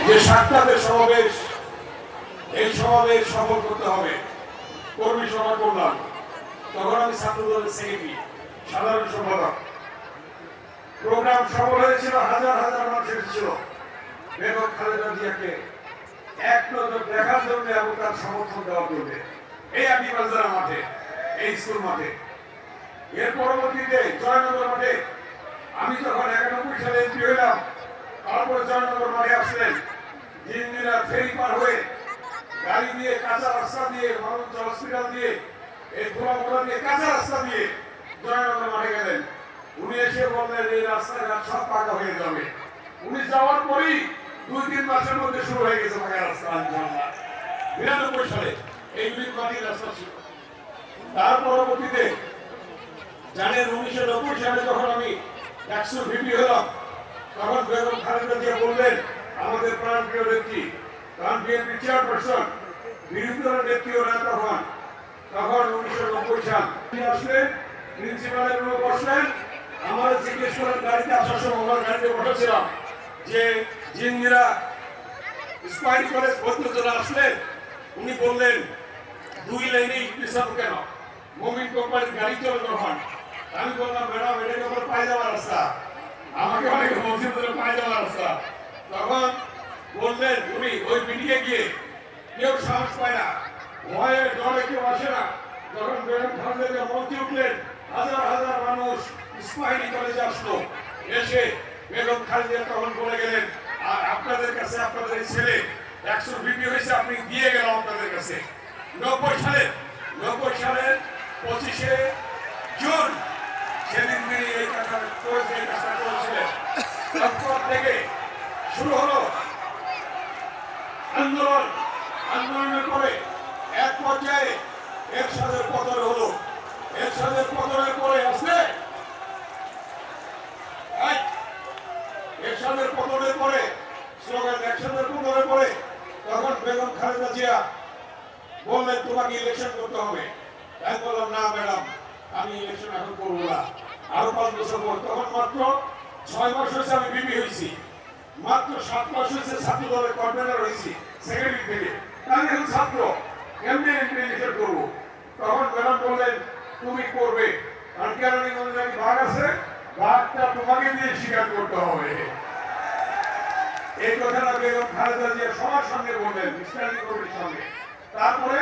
যে সাতটাতে সমাবেশ, এই সমাবেশ সফল করতে হবে। কর্মী সভা করলাম, তখন আমি ছাত্র দলের সেক্রেটারি, সাধারণ সম্পাদক। প্রোগ্রাম সফল হয়েছিল, হাজার হাজার মানুষ এসেছিল বেগম খালেদা জিয়াকে এক নজর দেখার জন্য এবং তার সমর্থন দেওয়ার জন্য এই আদিবাজার মাঠে, এই স্কুল মাঠে। এর পরবর্তীতে জয়নগর মাঠে আমি যখন 91 সালে এমপি হইলাম, তারপরে জয়নগর মাঠে আসলেন ইঞ্জিনিয়ার ফেরি পার হয়ে গাড়ি দিয়ে, কাঁচা রাস্তা দিয়ে, মানুষ হসপিটাল দিয়ে, এই খোলা দিয়ে কাঁচা রাস্তা দিয়ে জয়নগর মাঠে গেলেন। উনি এসে বললেন এই রাস্তাঘাট সব পাকা হয়ে যাবে। উনি যাওয়ার পরই 2-3 মাসের মধ্যে শুরু হয়ে গেছে পাকা রাস্তা। 92 সালে এই মাটির রাস্তা ছিল। তার পরবর্তীতে জানেন 1990 সালে যখন আমি 100 ভিপি হলাম, তখন বেগম খালেদা জিয়া বললেন আমাদের প্রাণপ্রিয় নেত্রী, তখন বিএনপি চেয়ারপারসন, বিরোধী দলের নেত্রীও না তখন 1990 সাল আসলেন, প্রিন্সিপালের রুমে বসলেন। আমার জিজ্ঞেস করেন গাড়িতে আসার সময়, আমার গাড়িতে বসেছিলাম যে জিঞ্জিরা স্পাইন কলেজ ভর্তি আসলেন। উনি বললেন 2 লাইনে পিছাব কেন, মমিন কোম্পানির গাড়ি চলে তখন। আমি বললাম ম্যাডাম এটাকে আমার পায়ে যাওয়ার রাস্তা, আমাকে অনেক মসজিদ ধরে পায়ে যাওয়ার রাস্তা। তখন বললেন উনি ওই মিটিংয়ে গিয়ে কেউ সাহস পায় না, ভয়ে ডরে কেউ আসে না। যখন বেগম খালেদা জিয়া মঞ্চে উঠলেন, হাজার হাজার মানুষ ইসমাইলি কলেজে আসলো। এসে বেগম খালেদা তখন বলে গেলেন আর আপনাদের কাছে আপনাদের এই ছেলে 100 ভিপি হয়েছে, আপনি দিয়ে গেলাম আপনাদের কাছে। 90 সালের 25শে জুন সেদিন তিনি এই কাজটা করেছিলেন। তারপর থেকে শুরু হলো আন্দোলন। আন্দোলনের পরে এক পর্যায়ে এরশাদের পতন হলো। এরশাদের পতনের পরে আসলে এরশাদের পতনের পরে স্লোগান এরশাদের পতনের পরে তখন বেগম খালেদা জিয়া বললেন তোমাকে ইলেকশন করতে হবে। আমি বললাম না ম্যাডাম, আমি ইলেকশন এখন করবো না, আরো 5 বছর পর। তখন মাত্র 6 মাস হয়েছে আমি বিপি হয়েছি, মাত্র 7 মাস হয়েছে ছাত্র দলের কনভেনার হয়েছি সেক্রেটারি থেকে। আমি এখন ছাত্র, কেমনি ইলেকশন করবো? তখন ম্যাডাম বললেন তুমি করবে, কারণ কেরানীগঞ্জে নাকি বাঘ আছে, বাঘটা তোমাকে দিয়ে স্বীকার করতে হবে। এই কথাটা বেগম খালেদা জিয়া সবার সঙ্গে বললেন, স্ট্যান্ডিং কমিটির সঙ্গে। তারপরে